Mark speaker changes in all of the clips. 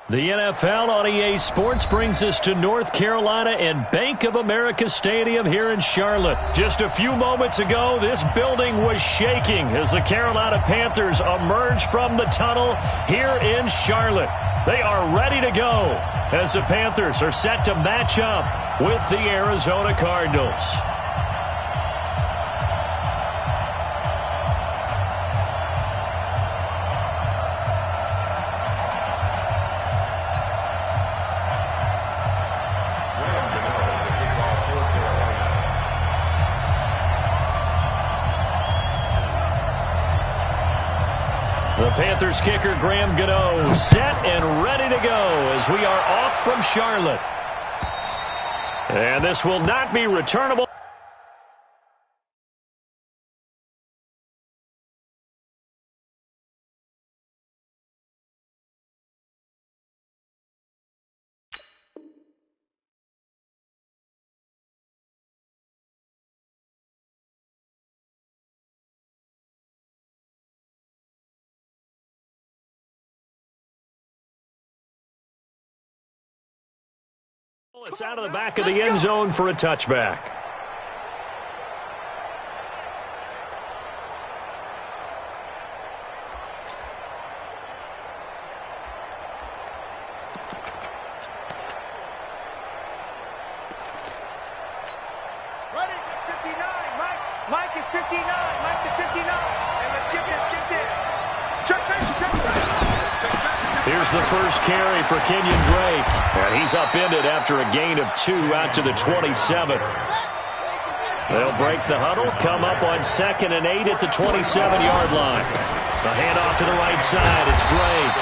Speaker 1: The NFL on EA Sports brings us to North Carolina and Bank of America Stadium here in Charlotte. Just a few moments ago, this building was shaking as the Carolina Panthers emerged from the tunnel here in Charlotte. They are ready to go as the Panthers are set to match up with the Arizona Cardinals. The Panthers kicker, Graham Gano, set and ready to go as we are off from Charlotte. And this will not be returnable. It's out of the back of the end zone for a touchback.
Speaker 2: Ready? 59. Mike is 59. Mike to 59. And let's get this. Check back.
Speaker 1: Here's the first carry for Kenyon Drake. And he's upended after a gain of 2 out to the 27. They'll break the huddle, come up on 2nd and 8 at the 27-yard line. The handoff to the right side. It's Drake.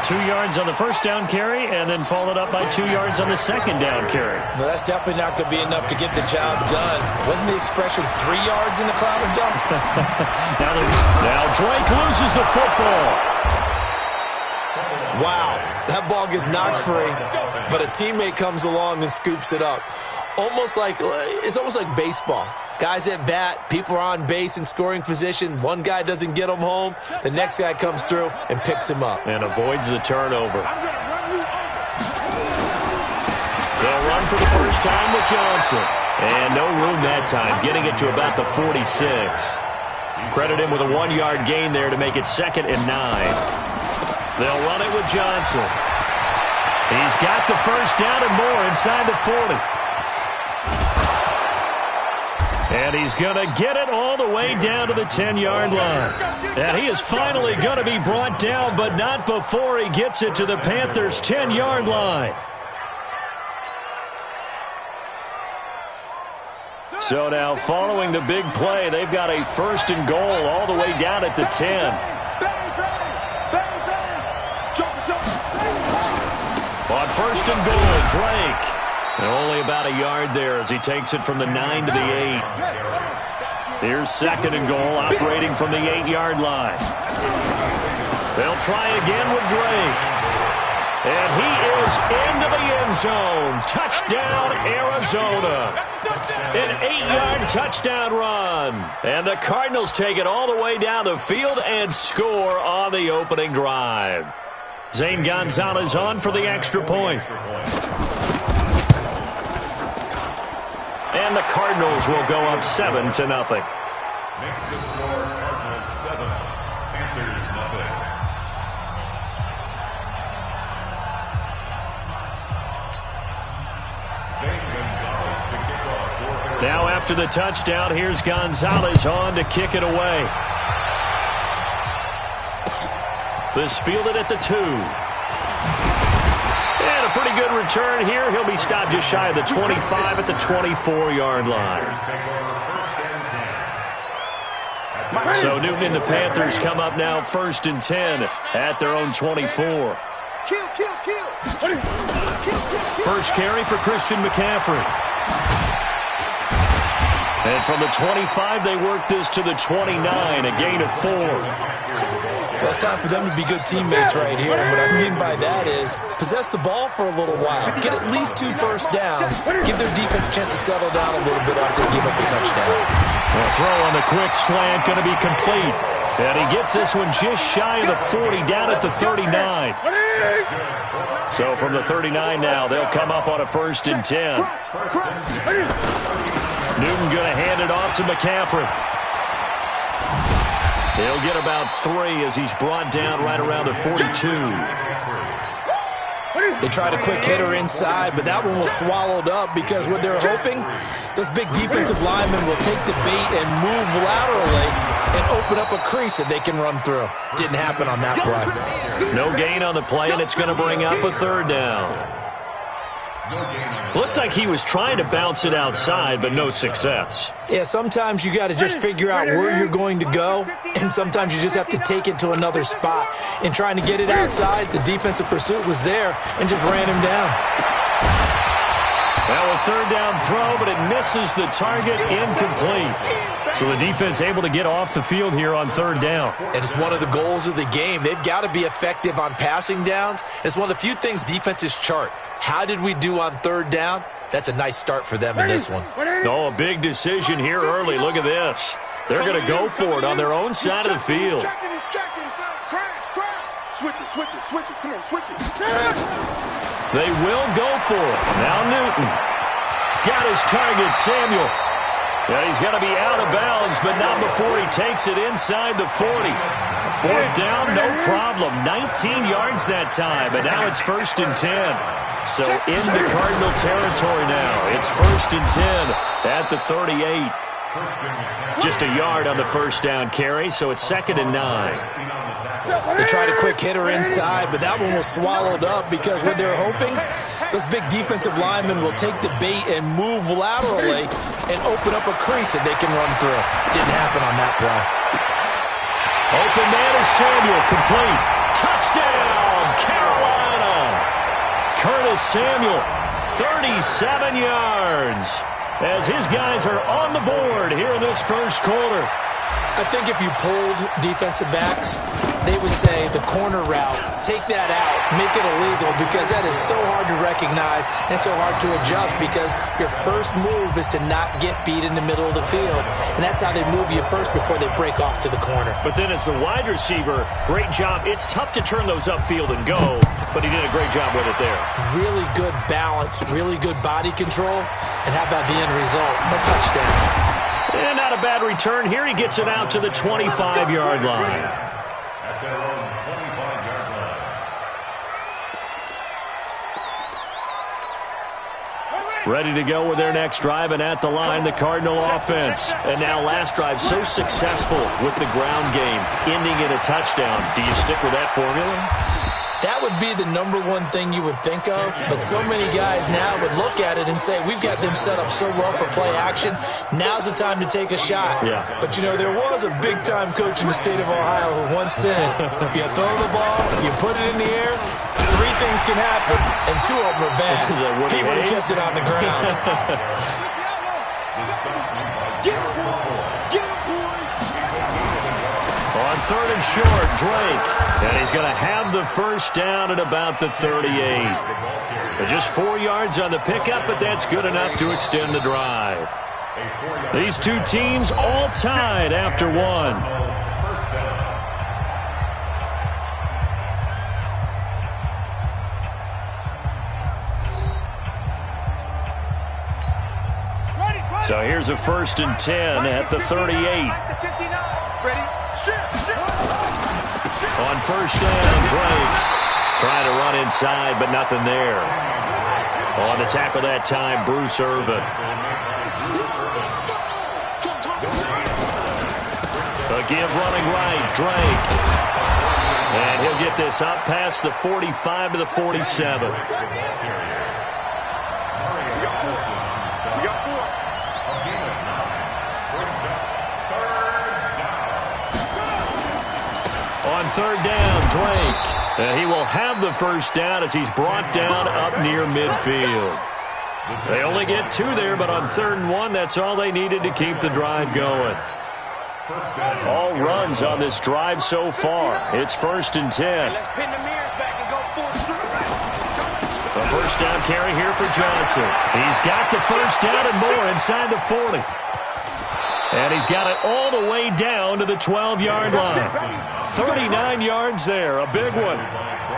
Speaker 1: 2 yards on the first down carry and then followed up by 2 yards on the second down carry.
Speaker 3: Well, that's definitely not going to be enough to get the job done. Wasn't the expression 3 yards in a cloud of dust?
Speaker 1: now Drake loses the football.
Speaker 3: Wow, that ball gets knocked free, but a teammate comes along and scoops it up. It's almost like baseball. Guys at bat, people are on base in scoring position. One guy doesn't get him home. The next guy comes through and picks him up.
Speaker 1: And avoids the turnover. They'll run for the first time with Johnson. And no room that time, getting it to about the 46. Credit him with a 1-yard gain there to make it 2nd and 9. They'll run it with Johnson. He's got the first down and more inside the 40. And he's going to get it all the way down to the 10-yard line. And he is finally going to be brought down, but not before he gets it to the Panthers' 10-yard line. So now, following the big play, they've got a 1st and goal all the way down at the 10. On 1st and goal, Drake. And only about a yard there as he takes it from the 9 to the 8. Here's 2nd and goal, operating from the 8-yard line. They'll try again with Drake. And he is into the end zone. Touchdown, Arizona. An 8-yard touchdown run. And the Cardinals take it all the way down the field and score on the opening drive. Zane Gonzalez on for the extra point. And the Cardinals will go up 7-0.
Speaker 4: Makes the score Cardinals 7, Panthers 0.
Speaker 1: Now after the touchdown, here's Gonzalez on to kick it away. This fielded at the 2. And a pretty good return here. He'll be stopped just shy of the 25 at the 24-yard line. So Newton and the Panthers come up now 1st and 10 at their own 24. First carry for Christian McCaffrey. And from the 25, they work this to the 29, a gain of 4.
Speaker 3: Well, it's time for them to be good teammates right here. And what I mean by that is possess the ball for a little while. Get at least 2 first downs. Give their defense a chance to settle down a little bit after they give up a touchdown.
Speaker 1: The throw on the quick slant going to be complete. And he gets this one just shy of the 40, down at the 39. So from the 39 now, they'll come up on a 1st and 10. Newton going to hand it off to McCaffrey. He'll get about 3 as he's brought down right around the 42.
Speaker 3: They tried a quick hitter inside, but that one was swallowed up because what they're hoping, those big defensive linemen will take the bait and move laterally and open up a crease that they can run through. Didn't happen on that play.
Speaker 1: No gain on the play, and it's going to bring up a 3rd down. Looked like he was trying to bounce it outside, but no success.
Speaker 3: Yeah, sometimes you got to just figure out where you're going to go, and sometimes you just have to take it to another spot. In trying to get it outside, the defensive pursuit was there and just ran him down.
Speaker 1: Now a 3rd down throw, but it misses the target, incomplete. So the defense able to get off the field here on 3rd down.
Speaker 3: And it's one of the goals of the game. They've got to be effective on passing downs. It's one of the few things defenses chart. How did we do on 3rd down? That's a nice start for them in this one.
Speaker 1: Oh, a big decision here early. Look at this. They're going to go for it on their own side of the field.
Speaker 2: Switch it. Come on, switch it.
Speaker 1: They will go for it. Now Newton. Got his target, Samuel. Yeah, he's got to be out of bounds, but not before he takes it inside the 40. 4th down, no problem. 19 yards that time, but now it's 1st and 10. So into Cardinal territory now. It's 1st and 10 at the 38. Just a yard on the 1st down carry, so it's 2nd and 9.
Speaker 3: They tried a quick hitter inside, but that one was swallowed up because what they're hoping, those big defensive linemen will take the bait and move laterally and open up a crease that they can run through. Didn't happen on that play.
Speaker 1: Open man is Samuel, complete. Touchdown, Carolina. Curtis Samuel, 37 yards. As his guys are on the board here in this 1st quarter.
Speaker 3: I think if you polled defensive backs, they would say the corner route, take that out, make it illegal, because that is so hard to recognize and so hard to adjust because your first move is to not get beat in the middle of the field. And that's how they move you first before they break off to the corner.
Speaker 1: But then as the wide receiver, great job. It's tough to turn those upfield and go, but he did a great job with it there.
Speaker 3: Really good balance, really good body control, and how about the end result? A touchdown.
Speaker 1: And not a bad return here. He gets it out to the 25-yard line.
Speaker 4: At their own 25-yard line.
Speaker 1: Ready to go with their next drive, and at the line, the Cardinal offense. And now last drive so successful with the ground game, ending in a touchdown. Do you stick with that formula?
Speaker 3: That would be the number one thing you would think of, but so many guys now would look at it and say, we've got them set up so well for play action, now's the time to take a shot.
Speaker 1: Yeah.
Speaker 3: But, you know, there was a big-time coach in the state of Ohio who once said, if you throw the ball, if you put it in the air, 3 things can happen, and 2 of them are bad. He would have kept it on the ground.
Speaker 1: On 3rd and short, Drake. And he's going to have the 1st down at about the 38. Just 4 yards on the pickup, but that's good enough to extend the drive. These 2 teams all tied after 1. So here's a 1st and 10 at the 38. On 1st down, Drake trying to run inside, but nothing there. On the tackle that time, Bruce Irvin. A give running right, Drake. And he'll get this up past the 45 to the 47. On 3rd down, Drake. He will have the 1st down as he's brought down up near midfield. They only get 2 there, but on 3rd and 1, that's all they needed to keep the drive going. All runs on this drive so far. It's 1st and 10. A 1st down carry here for Johnson. He's got the 1st down and more inside the 40. And he's got it all the way down to the 12-yard line. 39 yards there, a big one.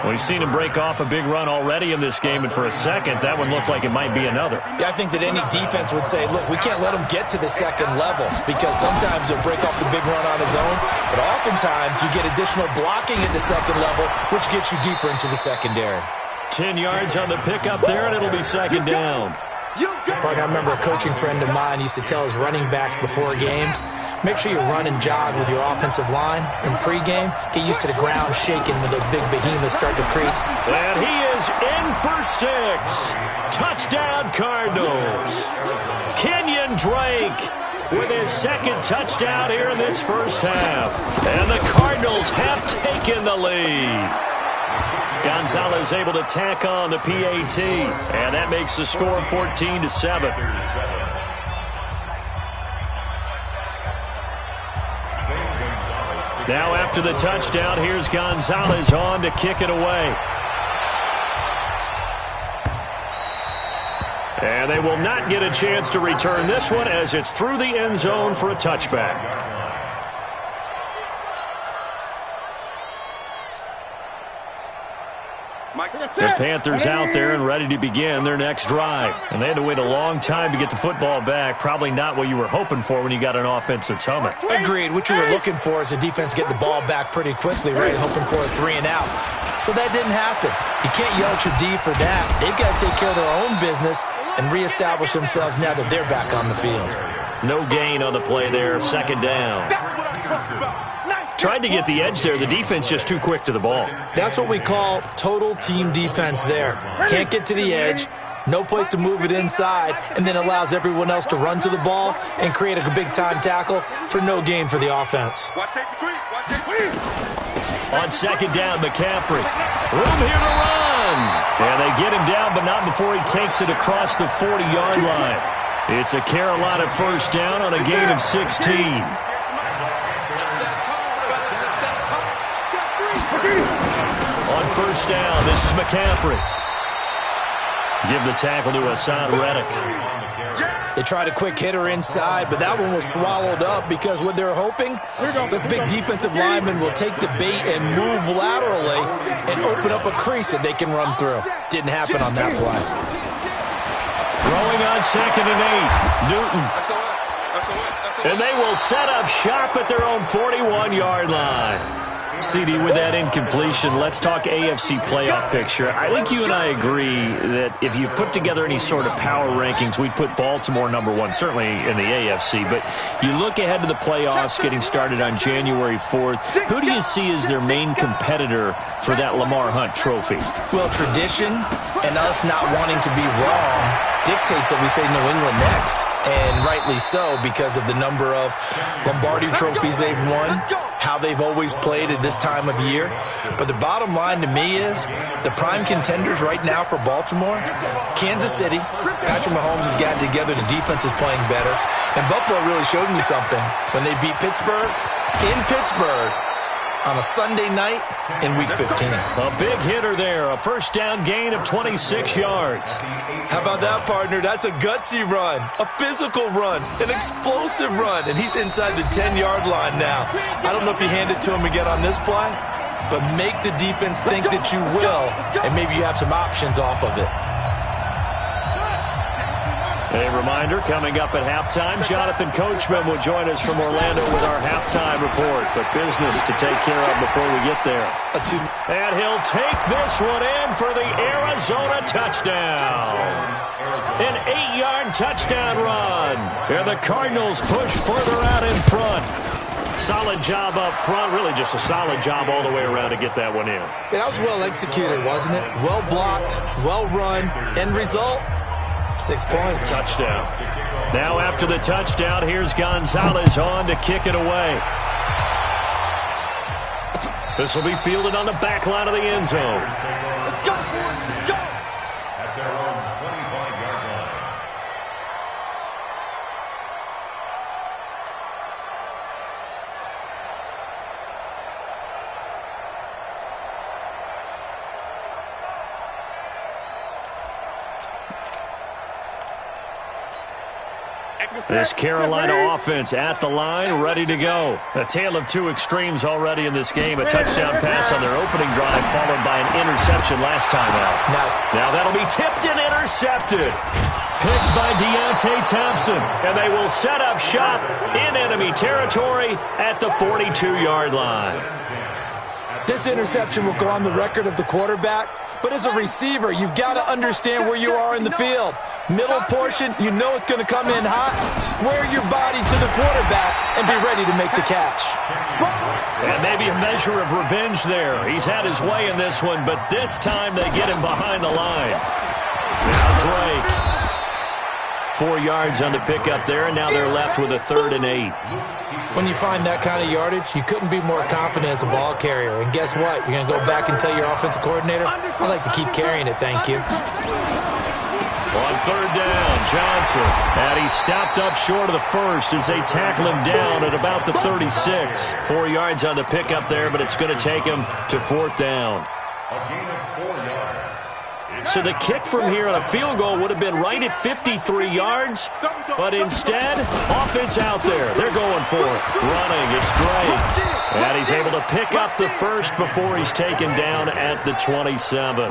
Speaker 1: We've seen him break off a big run already in this game, and for a second, that one looked like it might be another.
Speaker 3: Yeah, I think that any defense would say, look, we can't let him get to the second level because sometimes he'll break off the big run on his own, but oftentimes you get additional blocking at the second level, which gets you deeper into the secondary.
Speaker 1: 10 yards on the pickup there, and it'll be second down.
Speaker 3: Partner, I remember a coaching friend of mine used to tell his running backs before games, make sure you run and jog with your offensive line in pregame. Get used to the ground shaking when those big behemoths start to creep.
Speaker 1: And he is in for 6. Touchdown, Cardinals. Kenyon Drake with his second touchdown here in this first half. And the Cardinals have taken the lead. Gonzalez able to tack on the PAT, and that makes the score 14-7. Now after the touchdown, here's Gonzalez on to kick it away. And they will not get a chance to return this one as it's through the end zone for a touchback. The Panthers out there and ready to begin their next drive. And they had to wait a long time to get the football back. Probably not what you were hoping for when you got an offense that's humming.
Speaker 3: Agreed. What you were looking for is the defense getting the ball back pretty quickly, right? Hoping for a 3 and out. So that didn't happen. You can't yell at your D for that. They've got to take care of their own business and reestablish themselves now that they're back on the field.
Speaker 1: No gain on the play there. Second down. Tried to get the edge there. The defense just too quick to the ball.
Speaker 3: That's what we call total team defense there. Can't get to the edge, no place to move it inside, and then allows everyone else to run to the ball and create a big-time tackle for no gain for the offense.
Speaker 1: On second down, McCaffrey. Room here to run. And they get him down, but not before he takes it across the 40-yard line. It's a Carolina first down on a gain of 16. On first down, this is McCaffrey. Give the tackle to Hassan Reddick.
Speaker 3: They tried a quick hitter inside, but that one was swallowed up because what they're hoping, those big defensive linemen will take the bait and move laterally and open up a crease that they can run through. Didn't happen on that play.
Speaker 1: Throwing on second and 8, Newton. And they will set up shop at their own 41-yard line. CD, with that incompletion, let's talk AFC playoff picture. I think you and I agree that if you put together any sort of power rankings, we'd put Baltimore number 1, certainly in the AFC. But you look ahead to the playoffs getting started on January 4th. Who do you see as their main competitor for that Lamar Hunt trophy?
Speaker 3: Well, tradition and us not wanting to be wrong dictates that we say New England next. And rightly so, because of the number of Lombardi trophies they've won, how they've always played at this time of year. But the bottom line to me is the prime contenders right now for Baltimore, Kansas City. Patrick Mahomes has gotten together. The defense is playing better. And Buffalo really showed me something when they beat Pittsburgh in Pittsburgh on a Sunday night in Week 15.
Speaker 1: A big hitter there, a first down gain of 26 yards.
Speaker 3: How about that, partner? That's a gutsy run, a physical run, an explosive run, and he's inside the 10-yard line now. I don't know if you hand it to him again on this play, but make the defense think that you will, and maybe you have some options off of it.
Speaker 1: A reminder, coming up at halftime, Jonathan Coachman will join us from Orlando with our halftime report. But business to take care of before we get there. And he'll take this one in for the Arizona touchdown. An 8-yard touchdown run. And the Cardinals push further out in front. Solid job up front. Really just a solid job all the way around to get that one in.
Speaker 3: That was well executed, wasn't it? Well blocked, well run. End result? 6 points.
Speaker 1: Touchdown. Now after the touchdown, here's Gonzalez on to kick it away. This will be fielded on the back line of the end zone.
Speaker 2: Let's go, boys. Let's go.
Speaker 4: At their own 25-yard line.
Speaker 1: This Carolina offense at the line, ready to go. A tale of two extremes already in this game. A touchdown pass on their opening drive, followed by an interception last time out. Now that'll be tipped and intercepted. Picked by Deontay Thompson, and they will set up shop in enemy territory at the 42-yard line.
Speaker 3: This interception will go on the record of the quarterback, but as a receiver, you've got to understand where you are in the field. Middle portion, you know it's going to come in hot. Square your body to the quarterback and be ready to make the catch.
Speaker 1: And maybe a measure of revenge there. He's had his way in this one, but this time they get him behind the line. Now Drake. 4 yards on the pickup there, and now they're left with a 3rd and 8.
Speaker 3: When you find that kind of yardage, you couldn't be more confident as a ball carrier. And guess what? You're going to go back and tell your offensive coordinator, I'd like to keep carrying it, thank you.
Speaker 1: On 3rd down, Johnson. And he stopped up short of the first as they tackle him down at about the 36. 4 yards on the pickup there, but it's going to take him to 4th down.
Speaker 4: A gain of 4 yards.
Speaker 1: So the kick from here on a field goal would have been right at 53 yards, but instead, offense out there. They're going for it. Running, it's Drake. And he's able to pick up the first before he's taken down at the 27.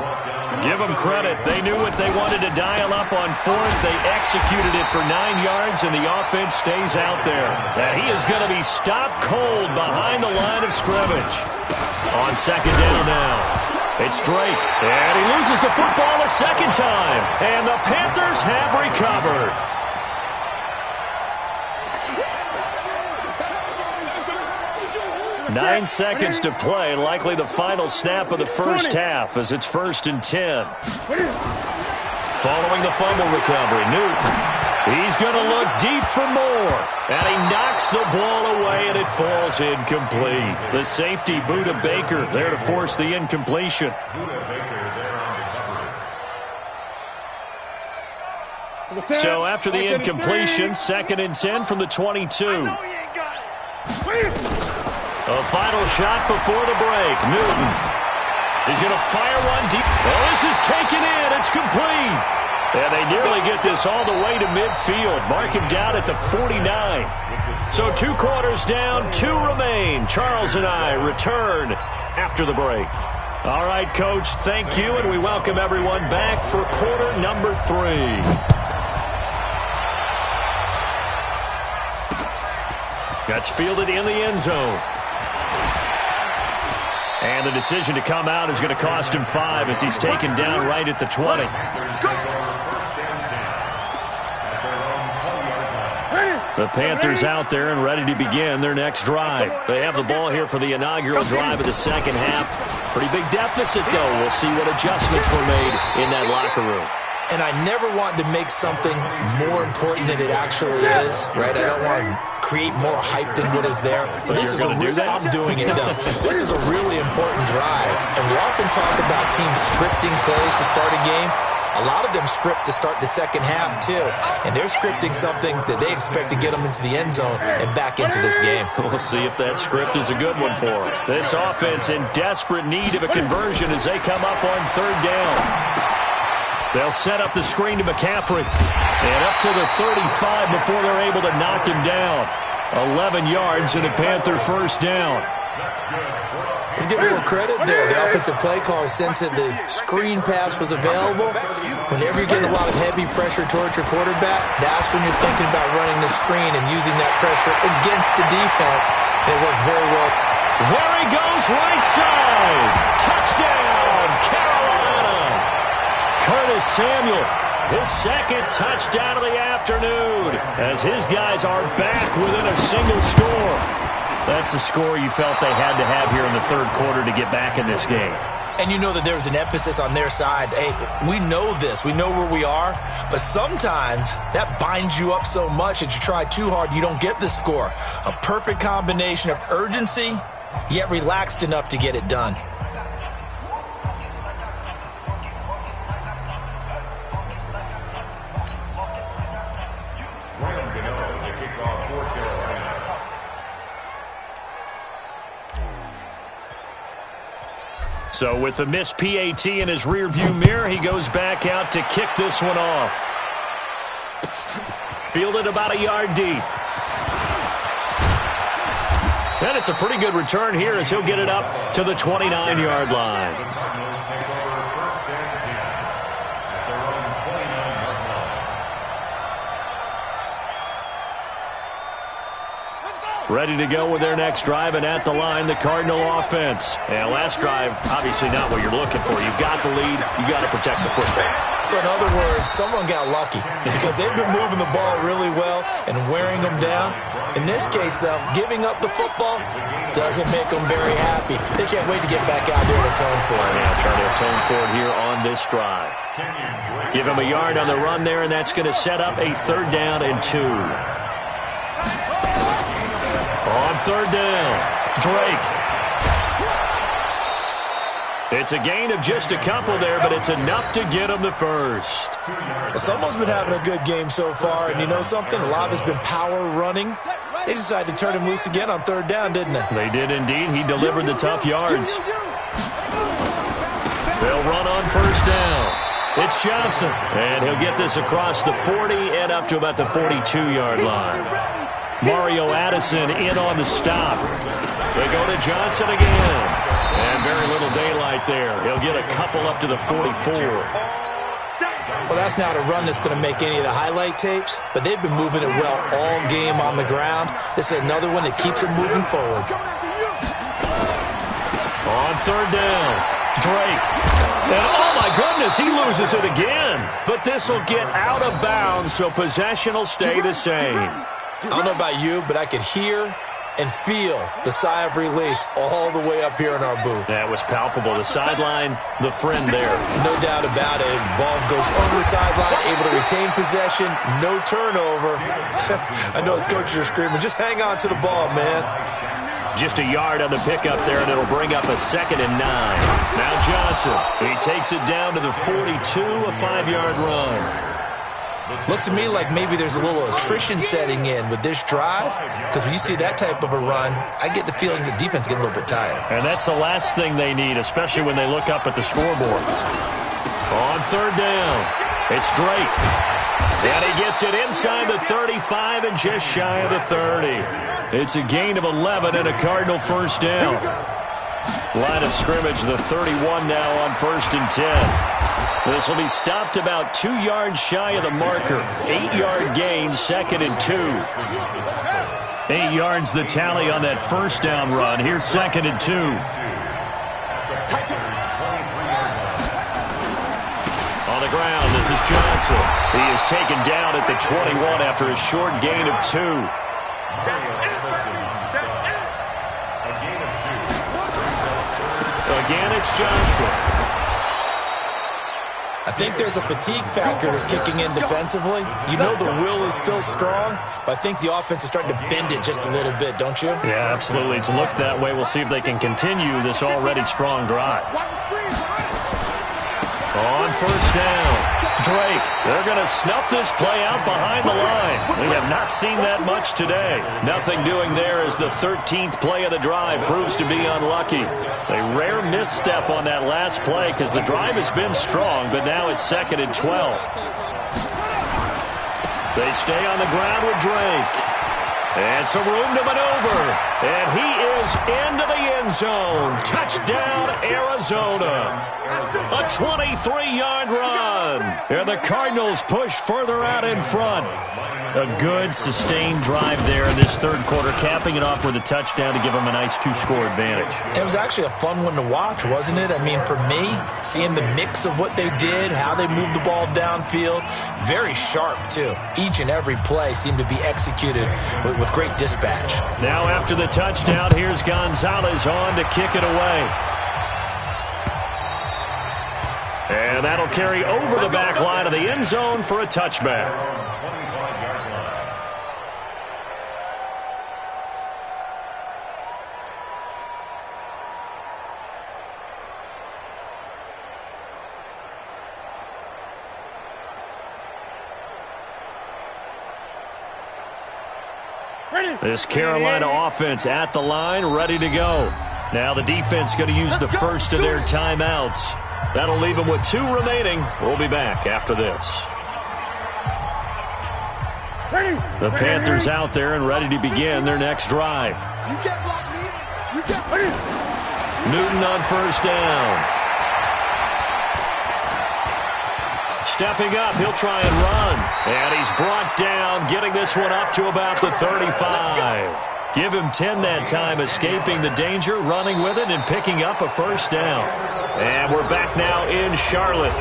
Speaker 1: Give them credit. They knew what they wanted to dial up on 4th. They executed it for 9 yards, and the offense stays out there. And he is going to be stopped cold behind the line of scrimmage. On 2nd down now. It's Drake, and he loses the football a second time, and the Panthers have recovered. Nine seconds to play, likely the final snap of the first half as it's 1st and 10. Following the fumble recovery, Newton. He's going to look deep for more. And he knocks the ball away, and it falls incomplete. The safety, Buda Baker, there to force the incompletion. So after the incompletion, 2nd and 10 from the 22. A final shot before the break. Newton. He's going to fire one deep. Oh, this is taken in. It's complete. And they nearly get this all the way to midfield. Mark him down at the 49. So 2 quarters down, 2 remain. Charles and I return after the break. All right, Coach, thank you, and we welcome everyone back for quarter number 3. That's fielded in the end zone. And the decision to come out is going to cost him 5 as he's taken down right at the 20. The Panthers out there and ready to begin their next drive. They have the ball here for the inaugural drive of the second half. Pretty big deficit, though. We'll see what adjustments were made in that locker room.
Speaker 3: And I never want to make something more important than it actually is, right? I don't want to create more hype than what is there. But this is I'm doing it, though. This is a really important drive. And we often talk about teams scripting plays to start a game. A lot of them script to start the second half, too. And they're scripting something that they expect to get them into the end zone and back into this game.
Speaker 1: We'll see if that script is a good one for them. This offense in desperate need of a conversion as they come up on 3rd down. They'll set up the screen to McCaffrey. And up to the 35 before they're able to knock him down. 11 yards and a Panther 1st down.
Speaker 3: Let's give a little credit there. The offensive play caller sensed that the screen pass was available. Whenever you get a lot of heavy pressure towards your quarterback, that's when you're thinking about running the screen and using that pressure against the defense. And it worked very well.
Speaker 1: There he goes, right side. Touchdown, Carolina. Curtis Samuel, his 2nd touchdown of the afternoon, as his guys are back within a single score. That's a score you felt they had to have here in the 3rd quarter to get back in this game.
Speaker 3: And you know that there was an emphasis on their side. Hey, we know this. We know where we are. But sometimes that binds you up so much that you try too hard, you don't get the score. A perfect combination of urgency, yet relaxed enough to get it done.
Speaker 1: So with the missed PAT in his rearview mirror, he goes back out to kick this one off. Fielded about a yard deep. And it's a pretty good return here as he'll get it up to the 29-yard line. Ready to go with their next drive, and at the line, the Cardinal offense. And last drive, obviously not what you're looking for. You've got the lead. You've got to protect the football.
Speaker 3: So in other words, someone got lucky because they've been moving the ball really well and wearing them down. In this case, though, giving up the football doesn't make them very happy. They can't wait to get back out there and atone for it.
Speaker 1: Yeah, trying to atone for it here on this drive. Give him a yard on the run there, and that's going to set up a 3rd down and 2. On 3rd down, Drake. It's a gain of just a couple there, but it's enough to get him the first.
Speaker 3: Well, someone's been having a good game so far, and you know something? A lot of it's been power running. They decided to turn him loose again on 3rd down, didn't they?
Speaker 1: They did indeed. He delivered the tough yards. They'll run on 1st down. It's Johnson, and he'll get this across the 40 and up to about the 42-yard line. Mario Addison in on the stop. They go to Johnson again. And very little daylight there. He'll get a couple up to the 44.
Speaker 3: Well, that's not a run that's going to make any of the highlight tapes, but they've been moving it well all game on the ground. This is another one that keeps them moving forward.
Speaker 1: On 3rd down, Drake. And oh my goodness, he loses it again. But this will get out of bounds, so possession will stay the same.
Speaker 3: I don't know about you, but I could hear and feel the sigh of relief all the way up here in our booth.
Speaker 1: That was palpable. The sideline, the friend there.
Speaker 3: No doubt about it. Ball goes over the sideline, able to retain possession, no turnover. I know his coaches are screaming, just hang on to the ball, man.
Speaker 1: Just a yard on the pickup there, and it'll bring up a 2nd and 9. Now Johnson, he takes it down to the 42, a 5-yard run.
Speaker 3: Looks to me like maybe there's a little attrition setting in with this drive, because when you see that type of a run, I get the feeling the defense getting a little bit tired.
Speaker 1: And that's the last thing they need, especially when they look up at the scoreboard. On 3rd down, it's Drake. And he gets it inside the 35 and just shy of the 30. It's a gain of 11 and a Cardinal 1st down. Line of scrimmage, the 31 now on 1st and 10. This will be stopped about 2 yards shy of the marker. 8-yard gain, 2nd and 2. 8 yards the tally on that 1st down run. Here's 2nd and 2. On the ground, this is Johnson. He is taken down at the 21 after a short gain of 2. Again, it's Johnson.
Speaker 3: I think there's a fatigue factor that's kicking in defensively. You know the will is still strong, but I think the offense is starting to bend it just a little bit, don't you?
Speaker 1: Yeah, absolutely. It's looked that way. We'll see if they can continue this already strong drive. On 1st down, Drake. They're going to snuff this play out behind the line. We have not seen that much today. Nothing doing there as the 13th play of the drive proves to be unlucky. A rare misstep on that last play because the drive has been strong, but now it's 2nd and 12. They stay on the ground with Drake. And some room to maneuver. And he is into the end zone. Touchdown, Arizona. A 23-yard run. And the Cardinals push further out in front. A good, sustained drive there in this 3rd quarter, capping it off with a touchdown to give them a nice 2-score advantage.
Speaker 3: It was actually a fun one to watch, wasn't it? I mean, for me, seeing the mix of what they did, how they moved the ball downfield, very sharp, too. Each and every play seemed to be executed with great dispatch.
Speaker 1: Now after the touchdown, here's Gonzalez on to kick it away. And that'll carry over the back line of the end zone for a touchback. This Carolina offense at the line, ready to go. Now the defense going to use the first of their timeouts. That'll leave them with 2 remaining. We'll be back after this. The Panthers out there and ready to begin their next drive. Newton on first down. Stepping up, he'll try and run. And he's brought down, getting this one up to about the 35. Give him 10 that time, escaping the danger, running with it, and picking up a first down. And we're back now in Charlotte.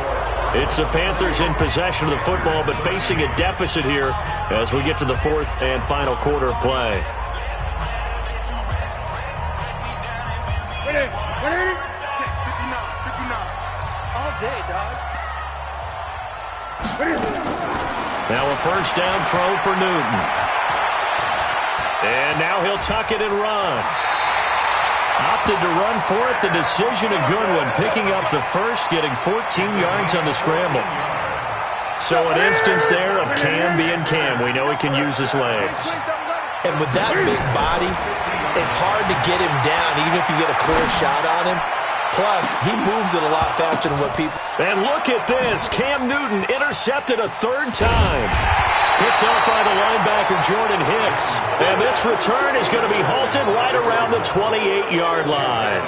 Speaker 1: It's the Panthers in possession of the football, but facing a deficit here as we get to the fourth and final quarter of play.
Speaker 2: All day, dog.
Speaker 1: Now a first down throw for Newton. And now he'll tuck it and run. Opted to run for it. The decision, a good one. Picking up the first, getting 14 yards on the scramble. So an instance there of Cam being Cam. We know he can use his legs.
Speaker 3: And with that big body, it's hard to get him down, even if you get a clear shot on him. Plus, he moves it a lot faster than what people...
Speaker 1: And look at this. Cam Newton intercepted a third time. Picked up by the linebacker, Jordan Hicks. And this return is going to be halted right around the 28-yard line.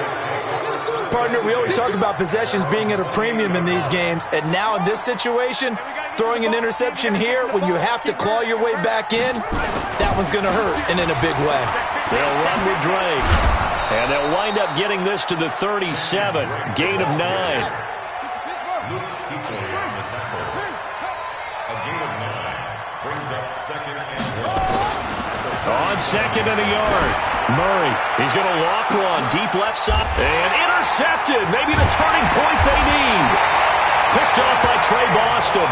Speaker 3: Partner, we always talk about possessions being at a premium in these games. And now in this situation, throwing an interception here when you have to claw your way back in, that one's going to hurt, and in a big way.
Speaker 1: They'll run with Drake. And they'll wind up getting this to the 37. Gain of 9. On second and a yard. Murray, he's going to loft one. Deep left side. And intercepted. Maybe the turning point they need. Picked off by Trey Boston.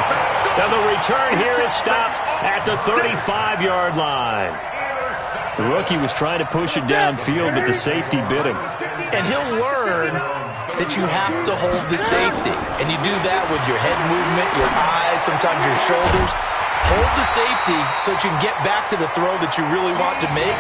Speaker 1: Now the return here is stopped at the 35-yard line. The rookie was trying to push it downfield, but the safety bit him.
Speaker 3: And he'll learn that you have to hold the safety. And you do that with your head movement, your eyes, sometimes your shoulders. Hold the safety so that you can get back to the throw that you really want to make.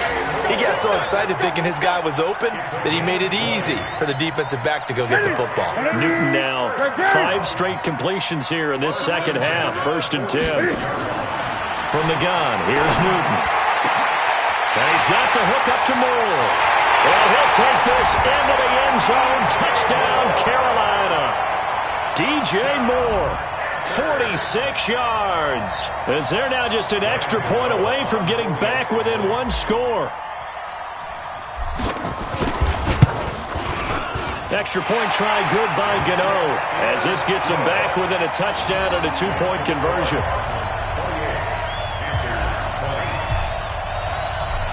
Speaker 3: He got so excited thinking his guy was open that he made it easy for the defensive back to go get the football.
Speaker 1: Newton now 5 straight completions here in this second half. 1st and 10. From the gun, here's Newton. And he's got the hook up to Moore. And he'll take this into the end zone. Touchdown, Carolina. DJ Moore. 46 yards. As they're now just an extra point away from getting back within 1 score. Extra point try good by Gano. As this gets them back within a touchdown and a 2-point conversion.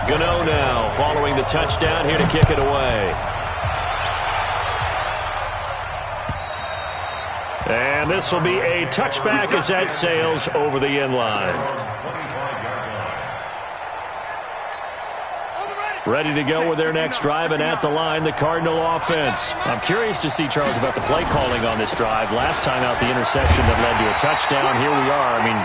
Speaker 1: Gano now following the touchdown here to kick it away. And this will be a touchback as that sails over the end line. Ready to go with their next drive, and at the line, the Cardinal offense. I'm curious to see, Charles, about the play calling on this drive. Last time out, the interception that led to a touchdown. Here we are. I mean,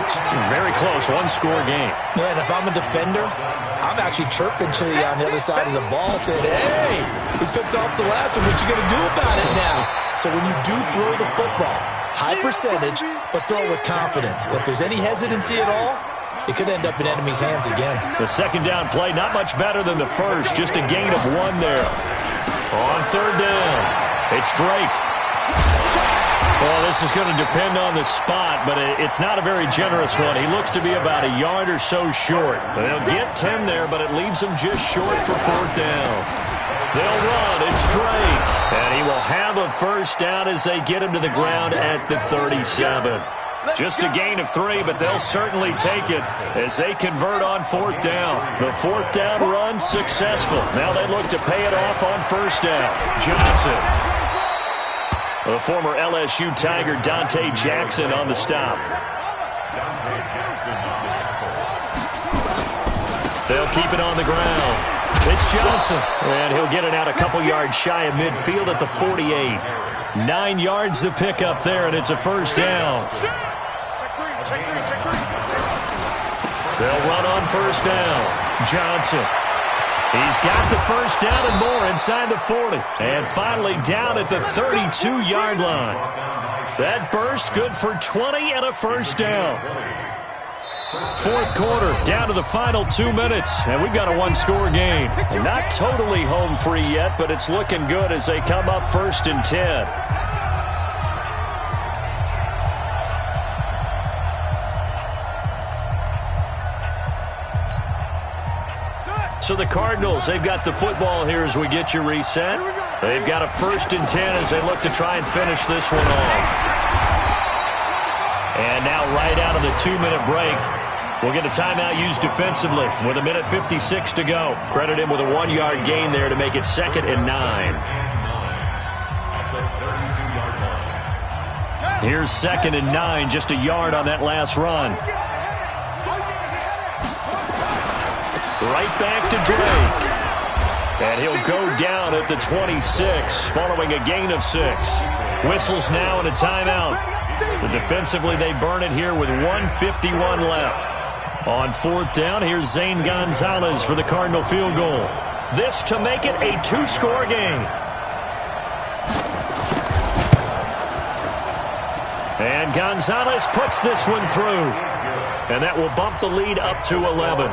Speaker 1: very close, 1-score game.
Speaker 3: Yeah, and if I'm a defender, I'm actually chirping to you on the other side of the ball, saying, hey, we picked off the last one. What you going to do about it now? So when you do throw the football, high percentage, but throw with confidence. If there's any hesitancy at all, it could end up in enemy's hands again.
Speaker 1: The second down play, not much better than the first. Just a gain of 1 there. On 3rd down, it's Drake. Well, this is going to depend on the spot, but it's not a very generous one. He looks to be about a yard or so short. They'll get 10 there, but it leaves him just short for 4th down. They'll run. It's Drake. And he will have a first down as they get him to the ground at the 37. Just a gain of 3, but they'll certainly take it as they convert on 4th down. The 4th down run successful. Now they look to pay it off on 1st down. Johnson. The former LSU Tiger Dante Jackson on the stop. They'll keep it on the ground. It's Johnson, and he'll get it out a couple yards shy of midfield at the 48. 9 yards to pick up there, and it's a first down. They'll run on 1st down. Johnson. He's got the first down and more inside the 40. And finally down at the 32-yard line. That burst good for 20 and a first down. Fourth quarter, down to the final 2 minutes, and we've got a one-score game. Not totally home free yet, but it's looking good as they come up 1st and 10. So the Cardinals, they've got the football here as we get you reset. They've got a 1st and 10 as they look to try and finish this one off. And now right out of the 2-minute break, we'll get a timeout used defensively with 1:56 to go. Credit him with a 1-yard gain there to make it 2nd and 9. Here's 2nd and 9, just a yard on that last run. Right back to Drake. And he'll go down at the 26 following a gain of 6. Whistles now and a timeout. So defensively they burn it here with 1:51 left. On 4th down, here's Zane Gonzalez for the Cardinal field goal. This to make it a 2-score game. And Gonzalez puts this one through. And that will bump the lead up to 11.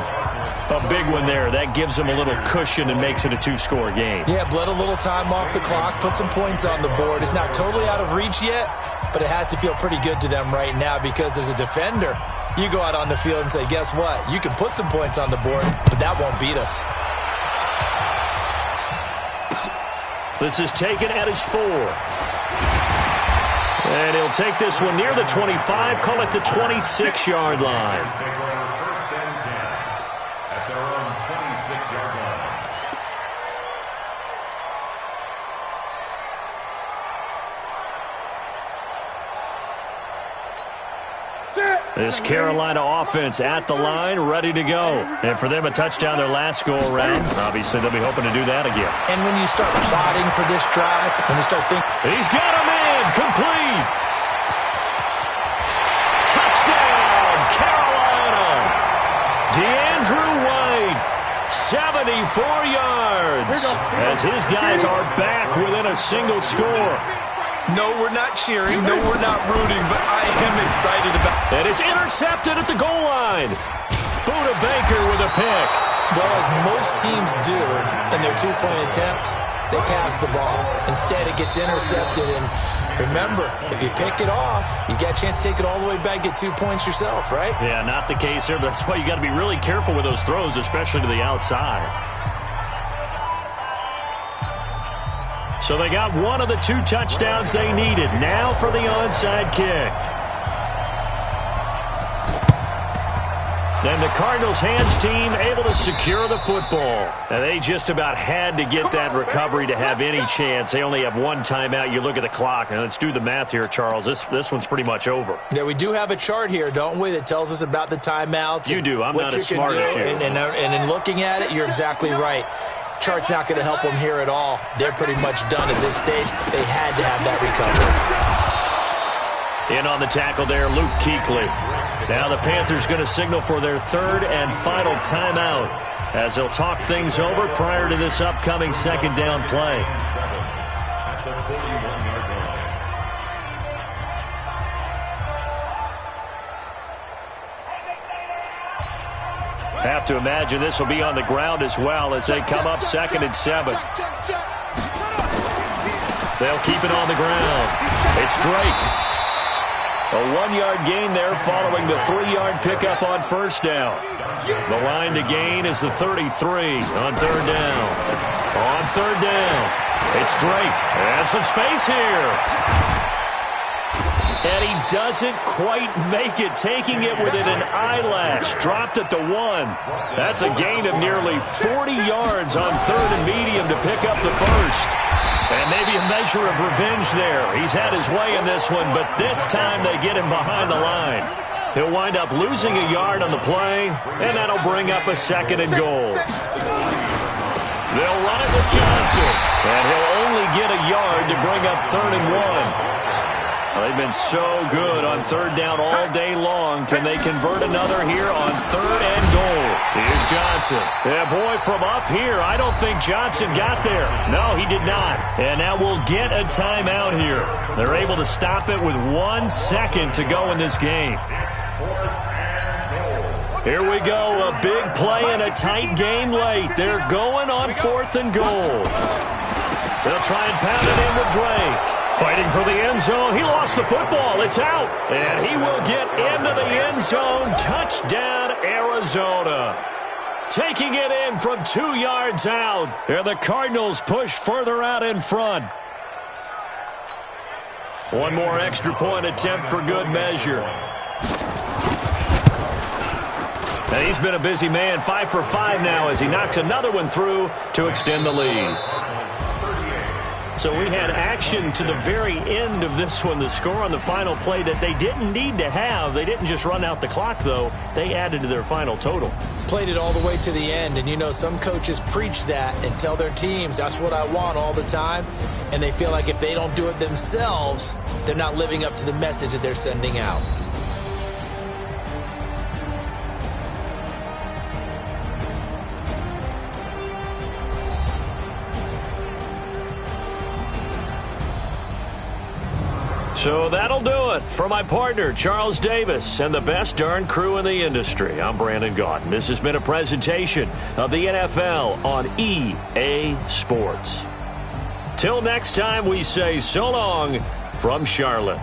Speaker 1: A big one there. That gives them a little cushion and makes it a 2-score game.
Speaker 3: Yeah, bled a little time off the clock, put some points on the board. It's not totally out of reach yet, but it has to feel pretty good to them right now because as a defender, you go out on the field and say, guess what? You can put some points on the board, but that won't beat us.
Speaker 1: This is taken at his 4. And he'll take this one near the 25, call it the 26-yard line. This Carolina offense at the line, ready to go. And for them, a touchdown their last go-around. Obviously, they'll be hoping to do that again.
Speaker 3: And when you start plotting for this drive, when you start thinking...
Speaker 1: He's got a man, complete. Touchdown, Carolina. DeAndrew White, 74 yards. As his guys are back within a single score.
Speaker 3: No, we're not cheering. No, we're not rooting, but I am excited about it.
Speaker 1: And it's intercepted at the goal line. Buda Baker with a pick.
Speaker 3: Well, as most teams do in their 2-point attempt, they pass the ball. Instead, it gets intercepted. And remember, if you pick it off, you got a chance to take it all the way back, get 2 points yourself, right?
Speaker 1: Yeah, not the case here, but that's why you got to be really careful with those throws, especially to the outside. So they got one of the 2 touchdowns they needed. Now for the onside kick. Then the Cardinals' hands team able to secure the football. And they just about had to get that recovery to have any chance. They only have 1 timeout. You look at the clock, and let's do the math here, Charles. This one's pretty much over.
Speaker 3: Yeah, we do have a chart here, don't we, that tells us about the timeouts.
Speaker 1: You do. I'm not as smart as you.
Speaker 3: And in looking at it, you're exactly right. Chart's not going to help them here at all. They're pretty much done at this stage. They had to have that recovery.
Speaker 1: In on the tackle there, Luke Kuechly. Now the Panthers going to signal for their 3rd and final timeout as they'll talk things over prior to this upcoming 2nd down play. Have to imagine this will be on the ground as well as they come up 2nd and 7. They'll keep it on the ground. It's Drake. A 1-yard gain there following the 3-yard pickup on 1st down. The line to gain is the 33 on 3rd down. On 3rd down, it's Drake. And some space here. And he doesn't quite make it, taking it within an eyelash. Dropped at the 1. That's a gain of nearly 40 yards on 3rd and medium to pick up the 1st. And maybe a measure of revenge there. He's had his way in this one, but this time they get him behind the line. He'll wind up losing a yard on the play, and that'll bring up a 2nd and goal. They'll run it with Johnson, and he'll only get a yard to bring up 3rd and 1. Well, they've been so good on 3rd down all day long. Can they convert another here on 3rd and goal? Here's Johnson. Yeah, boy, from up here, I don't think Johnson got there. No, he did not. And now we'll get a timeout here. They're able to stop it with 1 second to go in this game. Here we go, a big play and a tight game late. They're going on 4th and goal. They'll try and pound it in with Drake. Fighting for the end zone. He lost the football. It's out. And he will get into the end zone. Touchdown, Arizona. Taking it in from 2 yards out. And the Cardinals push further out in front. One more extra point attempt for good measure. And he's been a busy man, 5 for 5 now as he knocks another one through to extend the lead. So we had action to the very end of this one. The score on the final play that they didn't need to have. They didn't just run out the clock, though. They added to their final total.
Speaker 3: Played it all the way to the end. And, you know, some coaches preach that and tell their teams, that's what I want all the time. And they feel like if they don't do it themselves, they're not living up to the message that they're sending out.
Speaker 1: So that'll do it for my partner, Charles Davis, and the best darn crew in the industry. I'm Brandon Gaudin. This has been a presentation of the NFL on EA Sports. Till next time, we say so long from Charlotte.